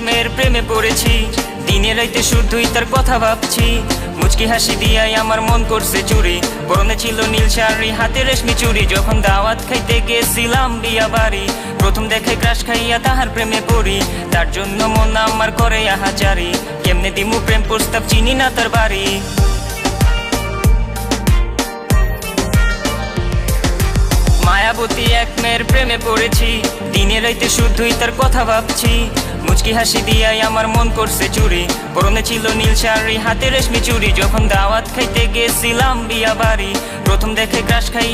মেয়ের প্রেমে পড়েছি, দিনে রাইতে শুধুই তার কথা ভাবছি। মুচকি হাসি দিয়াই আমার মন করছে চুরি, পরনে ছিল নীল শাড়ি, হাতে রেশমি চুড়ি। যখন দাওয়াত খাইতে গেছিলাম বিয়া বাড়ি, প্রথম দেখে ক্রাশ খাইয়া তাহার প্রেমে পড়ি। তার জন্য মন আমার করে আহাজারি, কেমনে দিমু প্রেম প্রস্তাব, চিনি না তার বাড়ি। মায়াবতী এক মেয়ের প্রেমে পড়েছি, দিনে রাইতে শুধুই তার কথা ভাবছি। মুচকি হাসি দিয়াই আমার মন করছে চুরি, পরনে ছিল নীল শাড়ি, হাতে রেশমি চুড়ি। যখন দাওয়াত খাইতে গেছিলাম বিয়া বাড়ি, প্রথম দেখে ক্রাশ খাইয়া